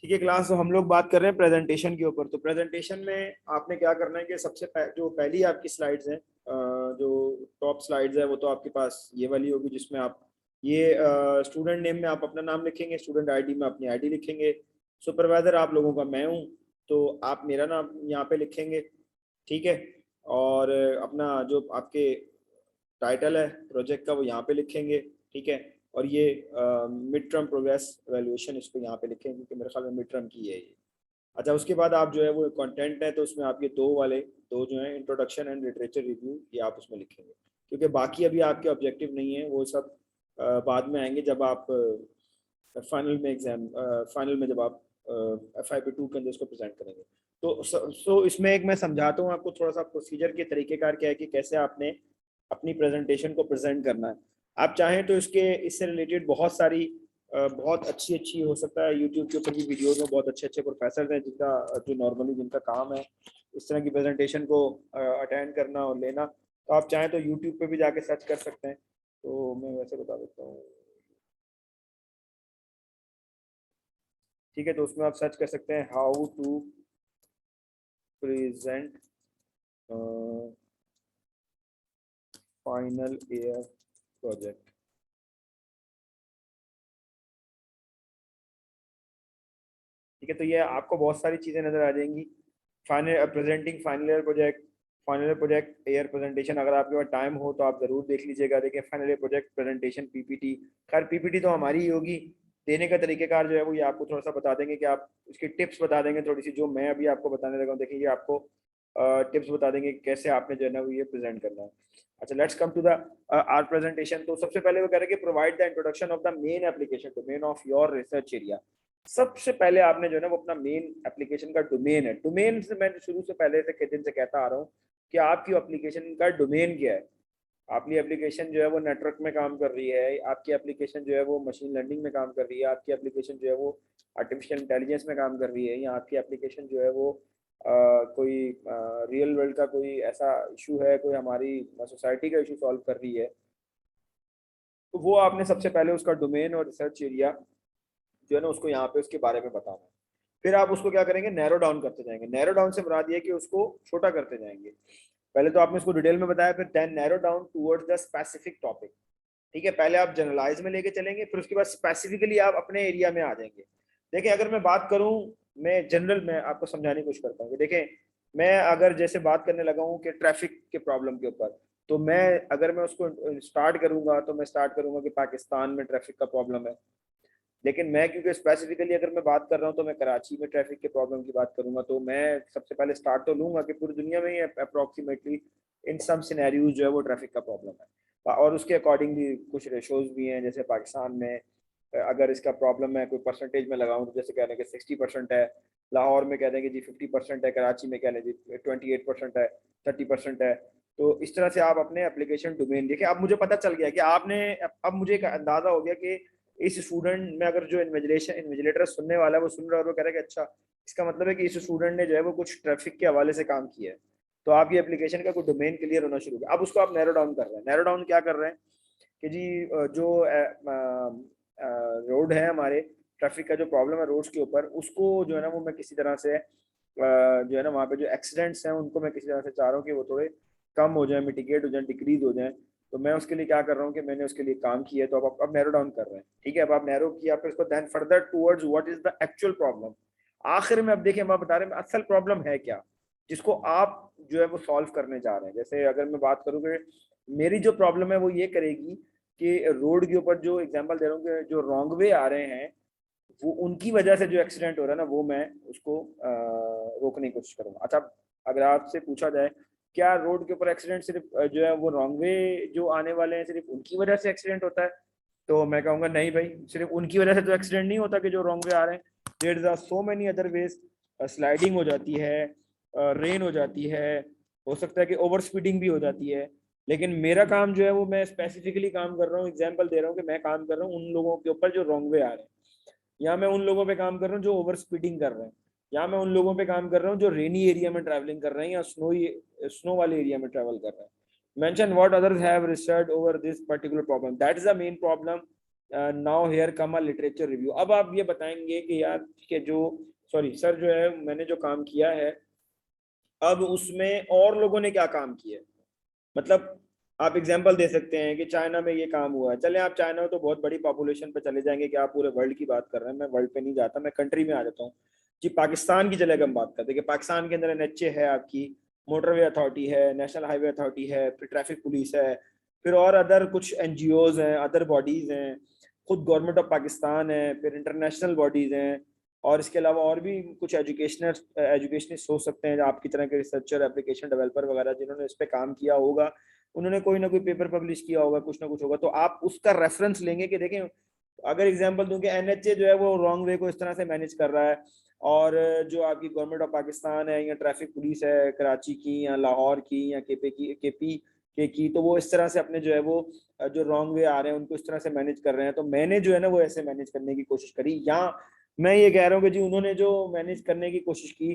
ठीक है क्लास, तो हम लोग बात कर रहे हैं प्रेजेंटेशन के ऊपर। तो प्रेजेंटेशन में आपने क्या करना है कि जो पहली आपकी स्लाइड्स हैं, जो टॉप स्लाइड्स है वो तो आपके पास ये वाली होगी, जिसमें आप ये स्टूडेंट नेम में आप अपना नाम लिखेंगे, स्टूडेंट आईडी में अपनी आईडी लिखेंगे। सुपरवाइजर आप लोगों का मैं हूँ, तो आप मेरा नाम यहाँ पे लिखेंगे। ठीक है। और अपना जो आपके टाइटल है प्रोजेक्ट का वो यहाँ पे लिखेंगे। ठीक है। और ये मिड टर्म प्रोग्रेस एवेल्युएशन इसको यहाँ पे लिखेंगे, क्योंकि मेरे ख्याल में मिड टर्म की है ये। अच्छा, उसके बाद आप जो है वो कंटेंट है, तो उसमें आप ये दो जो है इंट्रोडक्शन एंड लिटरेचर रिव्यू, ये आप उसमें लिखेंगे। क्योंकि बाकी अभी आपके ऑब्जेक्टिव नहीं है, वो सब बाद में आएंगे जब आप फाइनल में जब आप FYP2 के अंदर उसको प्रेजेंट करेंगे। तो इसमें एक मैं समझाता हूँ आपको थोड़ा सा प्रोसीजर के तरीकेकार क्या है कि कैसे आपने अपनी प्रेजेंटेशन को प्रेजेंट करना है। आप चाहें तो इससे रिलेटेड बहुत सारी बहुत अच्छी अच्छी हो सकता है यूट्यूब के ऊपर भी वीडियोज में बहुत अच्छे अच्छे प्रोफेसर हैं जो नॉर्मली जिनका काम है इस तरह की प्रेजेंटेशन को अटेंड करना और लेना। तो आप चाहें तो यूट्यूब पे भी जाके सर्च कर सकते हैं। तो मैं वैसे बता देता हूँ। ठीक है, तो उसमें आप सर्च कर सकते हैं how to present final year project. ठीक है, तो ये आपको बहुत सारी चीज़ें नज़र आ जाएंगी। Final presenting final year project, final year project air presentation. अगर आपके पास टाइम हो तो आप ज़रूर देख लीजिएगा। देखिए, final year project presentation PPT। खैर PPT तो हमारी ही होगी। देने का तरीकेकार जो है वो ये आपको थोड़ा सा बता देंगे कि आप उसकी टिप्स बता देंगे थोड़ी सी, जो मैं अभी आपको बताने लगा हूँ। देखिए, ये आपको टिप्स बता देंगे कि कैसे आपने जो है ना वो ये प्रेजेंट करना है। अच्छा, let's come to the our presentation. तो सबसे पहले वो कह रहे हैं कि provide the introduction of the main application domain of your research area. सबसे पहले आपने जो है ना वो अपना मेन एप्लीकेशन का डोमेन है। डोमेन से मैं शुरू से पहले से दिन से कहता आ रहा हूँ कि आपकी एप्लीकेशन का डोमेन क्या है। आपकी एप्लीकेशन जो है वो नेटवर्क में काम कर रही है, आपकी एप्लीकेशन जो है वो मशीन लर्निंग में काम कर रही है, आपकी एप्लीकेशन जो है वो आर्टिफिशियल इंटेलिजेंस में काम कर रही है, या आपकी एप्लीकेशन जो है वो कोई रियल वर्ल्ड का कोई ऐसा इशू है, कोई हमारी सोसाइटी का इशू सॉल्व कर रही है। तो वो आपने सबसे पहले उसका डोमेन और रिसर्च एरिया जो है ना उसको यहाँ पे उसके बारे में बताना है। फिर आप उसको क्या करेंगे, नैरो डाउन करते जाएंगे। नैरो डाउन से मुराद ये है कि उसको छोटा करते जाएंगे। पहले तो आपने उसको डिटेल में बताया, फिर then narrow down towards the specific topic. ठीक है, पहले आप जनरलाइज में लेके चलेंगे, फिर उसके बाद स्पेसिफिकली आप अपने एरिया में आ जाएंगे। देखिए, अगर मैं बात करूं, मैं जनरल में आपको समझाने की कोशिश करता हूँ। देखिए, मैं अगर जैसे बात करने लगा हूँ कि ट्रैफिक के प्रॉब्लम के ऊपर, तो मैं अगर मैं उसको स्टार्ट करूंगा तो मैं स्टार्ट करूंगा कि पाकिस्तान में ट्रैफिक का प्रॉब्लम है। लेकिन मैं क्योंकि स्पेसिफिकली अगर मैं बात कर रहा हूँ तो मैं कराची में ट्रैफिक के प्रॉब्लम की बात करूंगा, तो मैं सबसे पहले स्टार्ट तो लूंगा कि पूरी दुनिया में ही अप्रोक्सीमेटली इन सम सिनेरियोज जो है वो ट्रैफिक का प्रॉब्लम है। और उसके अकॉर्डिंग भी कुछ रेशोज भी हैं। जैसे पाकिस्तान में अगर इसका प्रॉब्लम है कोई परसेंटेज में लगाऊं तो जैसे कह रहे हैं कि 60% है, लाहौर में कह देंगे जी 50% है, कराची में कह लें जी 28% है, 30% है। तो इस तरह से आप अपने एप्लीकेशन डोमेन देखिए। अब मुझे पता चल गया कि आपने, अब मुझे एक अंदाजा हो गया कि इस स्टूडेंट में अगर जो इन्विजिलेटर सुनने वाला है वो सुन रहा है और वो कह रहा है कि अच्छा, इसका मतलब है कि इस स्टूडेंट ने जो है वो कुछ ट्रैफिक के हवाले से काम किया है। तो आपकी एप्लीकेशन का कोई डोमेन क्लियर होना शुरू किया। अब उसको आप नैरो डाउन कर रहे हैं। नैरो डाउन क्या कर रहे हैं कि जी जो रोड है हमारे, ट्रैफिक का जो प्रॉब्लम है रोड्स के ऊपर, उसको जो है ना वो मैं किसी तरह से जो है ना वहाँ पे जो एक्सीडेंट्स हैं उनको मैं किसी तरह से चाह रहा हूँ कि वो थोड़े कम हो जाए, मिटिगेट हो जाए, डिक्रीज हो जाए। तो मैं उसके लिए क्या कर रहा हूँ कि मैंने उसके लिए काम किया है। तो अब नैरो डाउन कर रहे हैं। ठीक है, अब आप नैरो किया, फिर उसको then further towards what is the actual problem. आखिर में अब देखिए, हम आप बता रहे हैं असल प्रॉब्लम है क्या, जिसको आप जो है वो सॉल्व करने जा रहे हैं। जैसे अगर मैं बात करूँ कि मेरी जो प्रॉब्लम है वो ये करेगी कि रोड के ऊपर जो एग्जांपल दे रहा हूँ कि जो रॉन्ग वे आ रहे हैं, वो उनकी वजह से जो एक्सीडेंट हो रहा है ना, वो मैं उसको रोकने की कोशिश करूंगा। अच्छा, अगर आपसे पूछा जाए क्या रोड के ऊपर एक्सीडेंट सिर्फ जो है वो रॉन्ग वे जो आने वाले हैं सिर्फ उनकी वजह से एक्सीडेंट होता है, तो मैं कहूँगा नहीं भाई, सिर्फ उनकी वजह से तो एक्सीडेंट नहीं होता कि जो रॉन्ग वे आ रहे हैं। There are so many other ways. Sliding हो जाती है, रेन हो जाती है, हो सकता है कि ओवर स्पीडिंग भी हो जाती है। लेकिन मेरा काम जो है वो मैं स्पेसिफिकली काम कर रहा हूँ, एग्जाम्पल दे रहा हूँ कि मैं काम कर रहा हूँ उन लोगों के ऊपर जो रॉन्ग वे आ रहे हैं, या मैं उन लोगों पे काम कर रहा हूँ जो ओवर स्पीडिंग कर रहे हैं, या मैं उन लोगों पे काम कर रहा हूँ जो रेनी एरिया में ट्रैवलिंग कर रहे हैं या स्नो वाले एरिया में ट्रैवल कर रहे हैं। Mention what others have research over this particular problem, that is the main problem now here come a literature review. अब आप ये बताएंगे कि यार कि जो सॉरी सर जो है मैंने जो काम किया है अब उसमें और लोगों ने क्या काम किया है, मतलब आप एग्जांपल दे सकते हैं कि चाइना में ये काम हुआ है। चले आप चाइना में तो बहुत बड़ी पॉपुलेशन पे चले जाएंगे कि आप पूरे वर्ल्ड की बात कर रहे हैं, मैं वर्ल्ड पे नहीं जाता, मैं कंट्री में आ जाता हूँ जी। पाकिस्तान की चले अगर हम बात करते हैं कि पाकिस्तान के अंदर एनएचए है, आपकी मोटरवे अथॉरिटी है, नेशनल हाईवे अथॉरिटी है, फिर ट्रैफिक पुलिस है, फिर और अदर कुछ एनजीओज हैं, अदर बॉडीज हैं, खुद गवर्नमेंट ऑफ पाकिस्तान है, फिर इंटरनेशनल बॉडीज हैं, और इसके अलावा और भी कुछ एजुकेशनिस्ट हो सकते हैं आपकी तरह के रिसर्चर, एप्लीकेशन डेवलपर वगैरह, जिन्होंने इस पे काम किया होगा, उन्होंने कोई ना कोई पेपर पब्लिश किया होगा, कुछ ना कुछ होगा, तो आप उसका रेफरेंस लेंगे कि देखें अगर एग्जांपल दूं कि एनएचए जो है वो रॉन्ग वे को इस तरह से मैनेज कर रहा है, और जो आपकी गवर्नमेंट ऑफ पाकिस्तान है या ट्रैफिक पुलिस है कराची की या लाहौर की या केपी के की, तो वो इस तरह से अपने जो है वो जो रॉन्ग वे आ रहे हैं उनको इस तरह से मैनेज कर रहे हैं, तो मैंने जो है ना वो ऐसे मैनेज करने की कोशिश करी। या मैं ये कह रहा हूँ कि जी उन्होंने जो मैनेज करने की कोशिश की,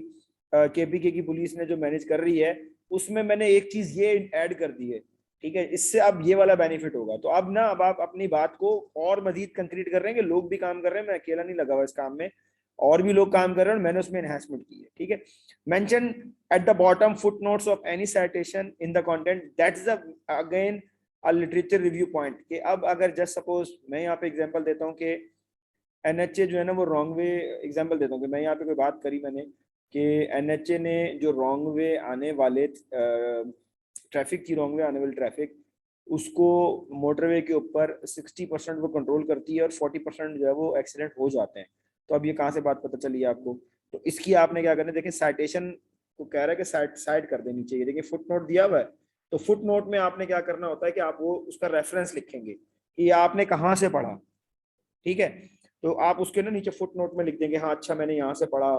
केपीके की पुलिस ने जो मैनेज कर रही है, उसमें मैंने एक चीज ये ऐड कर दी है, ठीक है, इससे अब ये वाला बेनिफिट होगा। तो अब ना अब आप अपनी बात को और मजीद कंक्रीट कर रहे हैं कि लोग भी काम कर रहे हैं, मैं अकेला नहीं लगा हुआ इस काम में, और भी लोग काम कर रहे हैं, और मैंने उसमें एनहेंसमेंट की है, ठीक है। Mention at the bottom foot notes of any citation in the content, that's the again a literature review point, कि अब अगर जस्ट सपोज मैं यहाँ पे एग्जांपल देता हूँ कि एनएचए जो है ना वो रॉन्ग वे, एग्जांपल देता हूँ कि मैं यहाँ पे कोई बात करी मैंने कि एनएचए ने जो रॉन्ग वे आने वाले ट्रैफिक की, रॉन्ग वे आने वाली ट्रैफिक, उसको मोटरवे के ऊपर 60% वो कंट्रोल करती है और 40% जो है वो एक्सीडेंट हो जाते हैं। तो अब ये कहाँ से बात पता चली है आपको, तो इसकी आपने क्या करना है, देखिए साइटेशन को कह रहा है कि साइड कर देनी चाहिए, देखिए फुट नोट दिया हुआ है, तो फुट नोट में आपने क्या करना होता है कि आप वो उसका रेफरेंस लिखेंगे कि आपने कहाँ से पढ़ा, ठीक है। तो आप उसके ना नीचे फुट नोट में लिख देंगे हाँ अच्छा मैंने यहाँ से पढ़ा,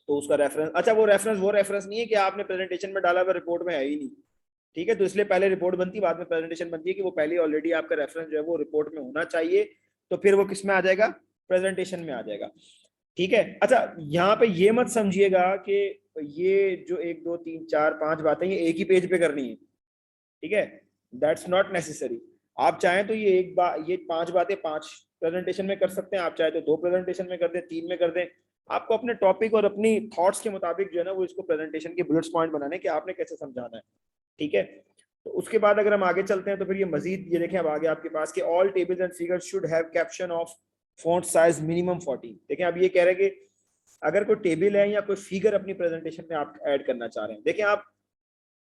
तो उसका रेफरेंस, अच्छा वो रेफरेंस नहीं है कि आपने प्रेजेंटेशन में डाला हुआ, रिपोर्ट में है ही नहीं, ठीक है। तो इसलिए पहले रिपोर्ट बनती है बाद में प्रेजेंटेशन बनती है, कि वो पहले ऑलरेडी आपका रेफरेंस जो है वो रिपोर्ट में होना चाहिए, तो फिर वो किस में आ जाएगा, प्रेजेंटेशन में आ जाएगा, ठीक है। अच्छा यहाँ पे ये मत समझिएगा कि ये जो एक दो तीन चार पांच बातें ये एक ही पेज पे करनी है, ठीक है, दैट्स नॉट नेसेसरी। आप चाहें तो ये ये पांच बातें पांच प्रेजेंटेशन में कर सकते हैं, आप चाहे तो दो प्रेजेंटेशन में कर दें, तीन में कर दें, आपको अपने टॉपिक और अपनी थॉट्स के मुताबिक जो है ना वो इसको प्रेजेंटेशन के बुलेट्स पॉइंट बनाने कि आपने कैसे समझाना है, ठीक है। तो उसके बाद अगर हम आगे चलते हैं तो फिर ये मजीद ये देखें अब आगे आपके पास के all tables and figures should have caption of font size minimum 40। देखें अब ये कह रहे हैं कि अगर कोई टेबल है या कोई फिगर अपनी प्रेजेंटेशन में आप ऐड करना चाह रहे हैं, देखें आप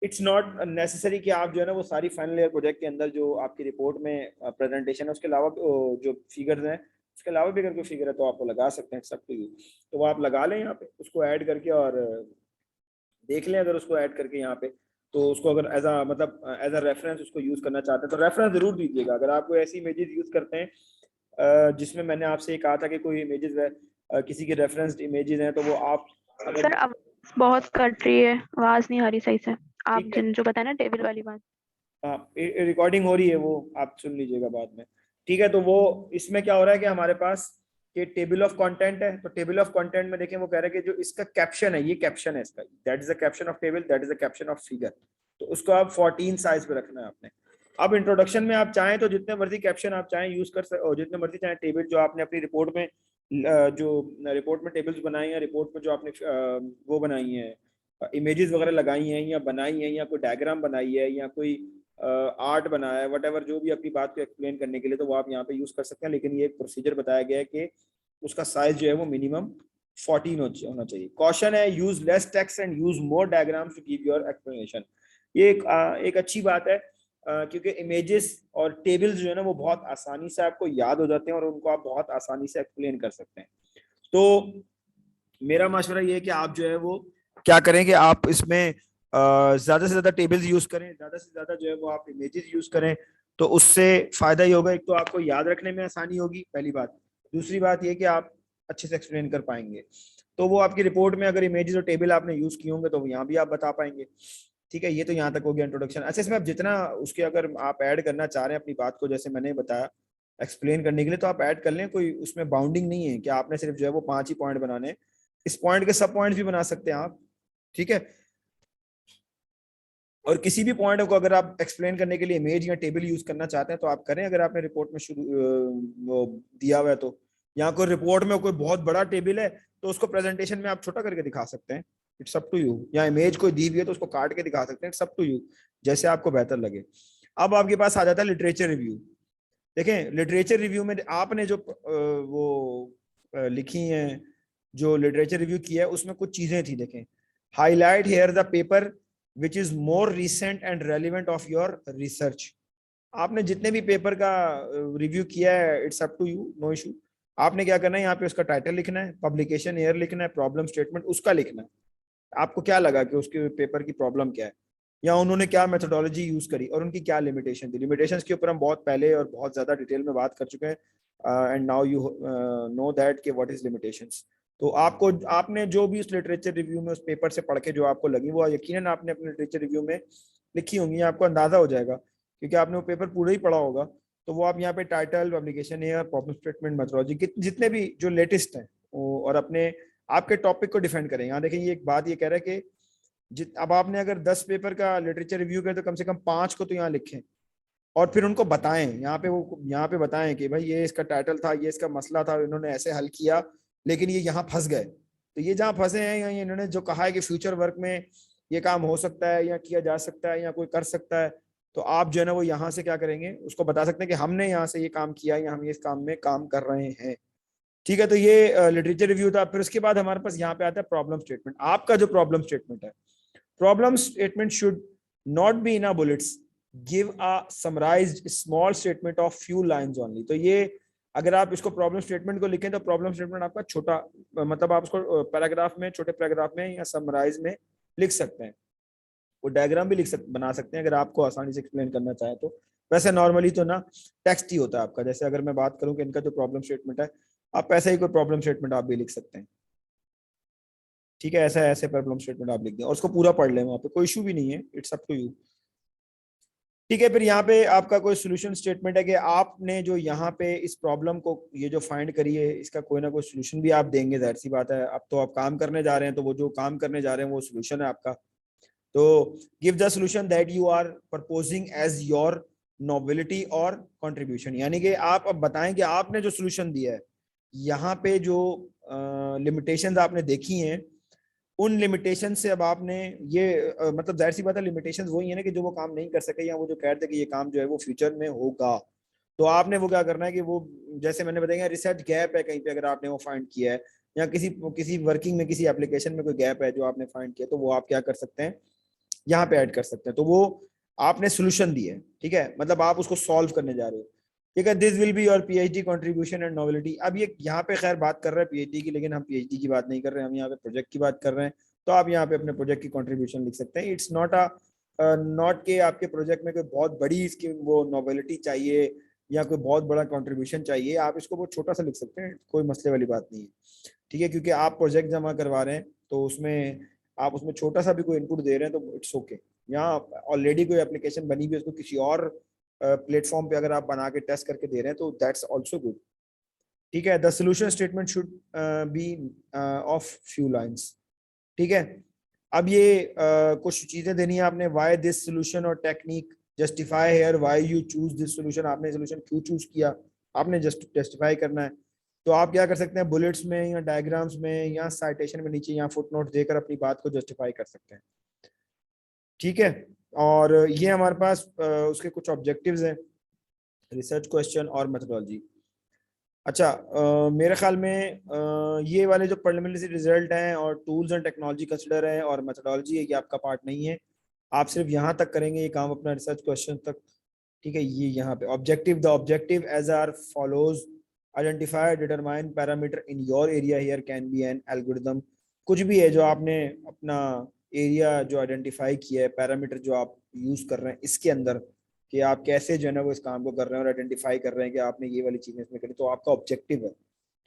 इट्स नॉट नेसेसरी कि आप जो है ना वो सारी फाइनल ईयर प्रोजेक्ट के अंदर जो आपकी रिपोर्ट में प्रेजेंटेशन है उसके अलावा जो फिगर्स हैं उसके अलावा भी अगर कोई फिगर है तो आप वो लगा सकते हैं सब टू, तो वो आप लगा लें यहाँ पे उसको ऐड करके, और देख लें अगर उसको ऐड करके यहाँ पे, तो उसको अगर एज अ मतलब एज अ रेफरेंस उसको यूज करना चाहते हैं तो रेफरेंस जरूर दीजिएगा। अगर आप कोई ऐसी इमेजेस यूज करते हैं जिसमें मैंने आपसे कहा था कि कोई इमेजेस है, किसी की रेफरेंस्ड इमेजेस हैं, तो वो आप अगर सर आवाज बहुत कट रही है, आवाज नहीं आ रही सही से। आप ठीक है, जिन जो बताए ना टेबल वाली बात। हाँ रिकॉर्डिंग हो रही है वो आप सुन लीजिएगा बाद में, ठीक है। तो वो इसमें क्या हो रहा है कि हमारे पास ये टेबल ऑफ कंटेंट है, तो टेबल ऑफ कंटेंट में देखें वो कह रहे हैं कि जो इसका कैप्शन है, ये कैप्शन है इसका, that is the caption of table, that is the caption of figure, तो उसको आप 14 साइज पे रखना है आपने। अब इंट्रोडक्शन में आप चाहें तो जितने मर्जी कैप्शन आप चाहें यूज कर सकते, और जितने मर्जी चाहें टेबल जो आपने अपनी रिपोर्ट में जो रिपोर्ट में टेबल्स बनाई हैं, रिपोर्ट में जो आपने वो बनाई हैं इमेजेस वगैरह लगाई हैं या बनाई हैं या कोई डायग्राम बनाई है या कोई आर्ट बनाया है, वट जो भी अपनी बात को एक्सप्लेन करने के लिए, तो वो आप यहाँ पे यूज कर सकते हैं, लेकिन ये एक प्रोसीजर बताया गया है कि उसका साइज जो है वो मिनिमम 14 होना चाहिए। क्वेश्चन है use less text and use more diagrams to give your explanation. ये एक अच्छी बात है, क्योंकि इमेजेस और टेबल्स जो है ना वो बहुत आसानी से आपको याद हो जाते हैं और उनको आप बहुत आसानी से एक्सप्लेन कर सकते हैं। तो मेरा मशवरा ये है कि आप जो है वो क्या करें कि आप इसमें ज्यादा से ज्यादा टेबल्स यूज करें, ज्यादा से ज्यादा जो है वो आप इमेजेस यूज करें, तो उससे फायदा ही होगा। एक तो आपको याद रखने में आसानी होगी पहली बात, दूसरी बात ये कि आप अच्छे से एक्सप्लेन कर पाएंगे, तो वो आपकी रिपोर्ट में अगर इमेजेस और टेबल आपने यूज किए होंगे तो यहाँ भी आप बता पाएंगे, ठीक है। ये तो यहाँ तक हो गया इंट्रोडक्शन। अच्छा इसमें आप जितना उसके अगर आप ऐड करना चाह रहे हैं अपनी बात को, जैसे मैंने बताया एक्सप्लेन करने के लिए, तो आप ऐड कर लें, कोई उसमें बाउंडिंग नहीं है कि आपने सिर्फ जो है वो 5 ही पॉइंट बनाने हैं, इस पॉइंट के सब पॉइंट्स भी बना सकते हैं आप, ठीक है। और किसी भी पॉइंट को अगर आप एक्सप्लेन करने के लिए इमेज या टेबल यूज करना चाहते हैं तो आप करें, अगर आपने रिपोर्ट में शुरू वो दिया हुआ है तो। यहाँ कोई रिपोर्ट में कोई बहुत बड़ा टेबल है तो उसको प्रेजेंटेशन में आप छोटा करके दिखा सकते हैं, इट्स अप टू यू। या इमेज कोई दी हुई है तो उसको काट के दिखा सकते हैं, इट्स अप टू यू, जैसे आपको बेहतर लगे। अब आपके पास आ जाता है लिटरेचर रिव्यू। देखें लिटरेचर रिव्यू में आपने जो वो लिखी हैं, जो लिटरेचर रिव्यू किया है उसमें कुछ चीजें थी। देखें, highlight here the paper which is more recent and relevant of your research. आपने जितने भी पेपर का रिव्यू किया है, it's up to you, no issue. आपने क्या करना है, यहाँ पे उसका टाइटल लिखना है, पब्लिकेशन ईयर लिखना है, प्रॉब्लम स्टेटमेंट उसका लिखना है। आपको क्या लगा कि उसके पेपर की प्रॉब्लम क्या है, या उन्होंने क्या मेथोडोलॉजी यूज करी और उनकी क्या लिमिटेशन थी। लिमिटेशंस के ऊपर हम बहुत पहले और बहुत ज्यादा डिटेल में बात कर चुके हैं, and now you know that कि व्हाट इज लिमिटेशंस। तो आपको, आपने जो भी उस लिटरेचर रिव्यू में उस पेपर से पढ़ के जो आपको लगी वो यकीनन आपने अपने लिटरेचर रिव्यू में लिखी होंगी, आपको अंदाजा हो जाएगा क्योंकि आपने वो पेपर पूरा ही पढ़ा होगा। तो वो आप यहाँ पे title, publication year, problem statement, methodology, जितने भी जो लेटेस्ट हैं और अपने आपके टॉपिक को डिफेंड करें। यहाँ देखिए ये एक बात ये कह रहा है कि अब आपने अगर 10 पेपर का लिटरेचर रिव्यू किया तो कम से कम 5 को तो यहाँ लिखें और फिर उनको बताएं। यहाँ पे वो यहाँ पे बताएं कि भाई ये इसका टाइटल था, ये इसका मसला था, इन्होंने ऐसे हल किया लेकिन ये यहाँ फंस गए। तो ये जहाँ फंसे हैं, या इन्होंने जो कहा है कि फ्यूचर वर्क में ये काम हो सकता है या किया जा सकता है या कोई कर सकता है, तो आप जो है ना वो यहाँ से क्या करेंगे, उसको बता सकते हैं कि हमने यहाँ से ये काम किया या हम ये इस काम में काम कर रहे हैं। ठीक है, तो ये लिटरेचर रिव्यू था। फिर उसके बाद हमारे पास यहाँ पे आता है प्रॉब्लम स्टेटमेंट। आपका जो प्रॉब्लम स्टेटमेंट है, problem statement should not be in a bullets, give a summarized small statement of few lines only। तो ये अगर आप इसको प्रॉब्लम स्टेटमेंट को लिखें तो प्रॉब्लम स्टेटमेंट आपका छोटा, मतलब आप उसको पैराग्राफ में, छोटे पैराग्राफ में या समराइज में लिख सकते हैं। वो डायग्राम भी बना सकते हैं अगर आपको आसानी से एक्सप्लेन करना चाहे तो। वैसे नॉर्मली तो ना टेक्स्ट ही होता है आपका। जैसे अगर मैं बात करूं कि इनका जो प्रॉब्लम स्टेटमेंट है, आप ऐसे ही कोई प्रॉब्लम स्टेटमेंट आप भी लिख सकते हैं। ठीक है, ऐसा ऐसे प्रॉब्लम स्टेटमेंट आप लिख दें और उसको पूरा पढ़ लें, वहां पे कोई इशू भी नहीं है, इट्स अप टू यू। ठीक है, फिर यहाँ पे आपका कोई सोल्यूशन स्टेटमेंट है कि आपने जो यहाँ पे इस प्रॉब्लम को ये जो फाइंड करी है इसका कोई ना कोई सोल्यूशन भी आप देंगे, जाहिर सी बात है। अब तो आप काम करने जा रहे हैं तो वो जो काम करने जा रहे हैं वो सोल्यूशन है आपका। तो give the solution that you are proposing as your novelty और कंट्रीब्यूशन। यानी कि आप अब बताएं कि आपने जो सोल्यूशन दिया है, यहाँ पे जो लिमिटेशंस आपने देखी हैं, उन लिमिटेशन से अब आपने ये मतलब जाहिर सी बात है लिमिटेशन वही है ना कि जो वो काम नहीं कर सके या वो जो कहते कि ये काम जो है वो फ्यूचर में होगा। तो आपने वो क्या करना है कि वो, जैसे मैंने बताया रिसर्च गैप है कहीं पे अगर आपने वो फाइंड किया है, या किसी किसी वर्किंग में किसी एप्लीकेशन में कोई गैप है जो आपने फाइंड किया, तो वो आप क्या कर सकते हैं, यहाँ पे ऐड कर सकते हैं। तो वो आपने सोल्यूशन दिया है, ठीक है, मतलब आप उसको सॉल्व करने जा रहे हो। ठीक है, this will be your PhD contribution and novelty. अब ये यहाँ पे खैर बात कर रहे हैं पीएचडी की, लेकिन हम पीएचडी की बात नहीं कर रहे हैं, हम यहाँ पे प्रोजेक्ट की बात कर रहे हैं। तो आप यहाँ पे अपने प्रोजेक्ट की कंट्रीब्यूशन लिख सकते हैं। इट्स नॉट नॉट के आपके प्रोजेक्ट में कोई बहुत बड़ी इसकी वो नोवेलिटी चाहिए या कोई बहुत बड़ा कंट्रीब्यूशन चाहिए, आप इसको बहुत छोटा सा लिख सकते हैं, कोई मसले वाली बात नहीं है। ठीक है, क्योंकि आप प्रोजेक्ट जमा करवा रहे हैं तो उसमें आप उसमें छोटा सा भी कोई इनपुट दे रहे हैं तो इट्स ओके। यहाँ ऑलरेडी कोई एप्लीकेशन बनी हुई है, उसको किसी और प्लेटफॉर्म पे अगर आप बना के टेस्ट करके दे रहे हैं तो दैट्स आल्सो गुड। ठीक है, the solution statement should be of few lines. ठीक है, अब ये कुछ चीजें देनी है आपने, व्हाई दिस सोल्यूशन और technique, justify here why you choose this solution. आपने सोल्यूशन क्यों चूज किया, आपने जस्ट जस्टिफाई करना है। तो आप क्या कर सकते हैं, बुलेट्स में या डायग्राम्स में या साइटेशन में नीचे या फुटनोट देकर अपनी बात को जस्टिफाई कर सकते हैं। ठीक है, और ये हमारे पास उसके कुछ ऑब्जेक्टिव्स हैं, रिसर्च क्वेश्चन और मेथोडोलॉजी। अच्छा, मेरे ख्याल में ये वाले जो प्रिलिमिनरी रिजल्ट हैं और टूल्स एंड टेक्नोलॉजी कंसिडर है और मेथोडोलॉजी है, ये आपका पार्ट नहीं है। आप सिर्फ यहाँ तक करेंगे ये काम अपना रिसर्च क्वेश्चन तक। ठीक है, ये यहाँ पे objective, the objective as are follows, identify determine parameter in your area, here can be an algorithm. कुछ भी है जो आपने अपना एरिया जो आइडेंटिफाई किया है, पैरामीटर जो आप यूज कर रहे हैं इसके अंदर, कि आप कैसे जो है ना वो इस काम को कर रहे हैं और आइडेंटिफाई कर रहे हैं कि आपने ये वाली चीजें इसमें करी, तो आपका ऑब्जेक्टिव है।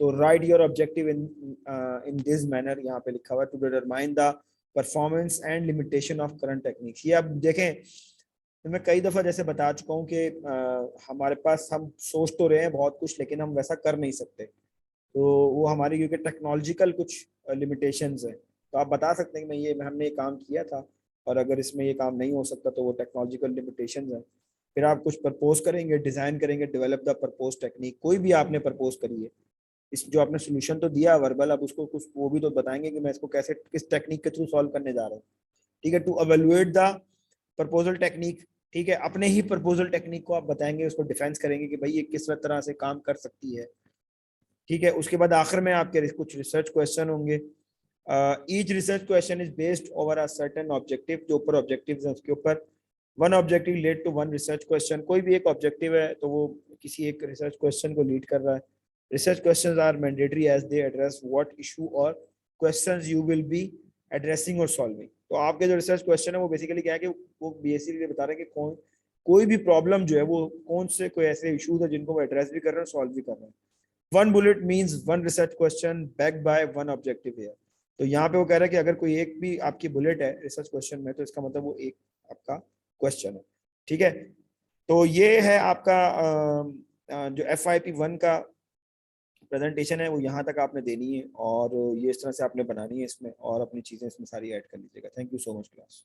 तो write your objective in in this manner, यहाँ पे लिखा हुआ है, to determine the performance and limitation of current techniques. ये आप देखें, तो मैं कई दफा जैसे बता चुका हूँ कि हमारे पास, हम सोच तो रहे हैं बहुत कुछ लेकिन हम वैसा कर नहीं सकते। तो वो हमारी क्योंकि टेक्नोलॉजिकल कुछ लिमिटेशंस है, तो आप बता सकते हैं कि मैं ये हमने ये काम किया था और अगर इसमें ये काम नहीं हो सकता तो वो टेक्नोलॉजिकल लिमिटेशंस हैं। फिर आप कुछ प्रपोज करेंगे, डिजाइन करेंगे, डेवलप द प्रपोज टेक्निक, कोई भी आपने प्रपोज करी है, इस जो आपने सोल्यूशन तो दिया वर्बल, अब उसको कुछ वो भी तो बताएंगे कि मैं इसको कैसे किस टेक्निक के थ्रू सॉल्व करने जा रहा हूँ। ठीक है, to evaluate the proposal technique. ठीक है, अपने ही प्रपोजल टेक्निक को आप बताएंगे, उसको डिफेंस करेंगे कि भाई ये किस तरह से काम कर सकती है। ठीक है, उसके बाद आखिर में आपके कुछ रिसर्च क्वेश्चन होंगे। Each research question is based over a certain objective, जो ऊपर ऑब्जेक्टिव है उसके ऊपर one objective lead to one research question. कोई भी एक ऑब्जेक्टिव है तो वो किसी एक रिसर्च क्वेश्चन को लीड कर रहा है। Research questions are mandatory as they address what issue और questions you will be addressing और सॉल्विंग। तो आपके जो रिसर्च क्वेश्चन है वो बेसिकली क्या है कि वो बेसिकली बता रहे हैं कि कोई भी प्रॉब्लम जो है वो कौन से कोई ऐसे इशूज है जिनको वो एड्रेस भी कर रहे हैं, सॉल्व भी कर रहे हैं। One bullet means one research question back by one objective है। तो यहाँ पे वो कह रहा है कि अगर कोई एक भी आपकी बुलेट है रिसर्च क्वेश्चन में तो इसका मतलब वो एक आपका क्वेश्चन है। ठीक है, तो ये है आपका जो FYP1 का प्रेजेंटेशन है वो यहाँ तक आपने देनी है और ये इस तरह से आपने बनानी है इसमें, और अपनी चीजें इसमें सारी ऐड कर लीजिएगा। Thank you so much class.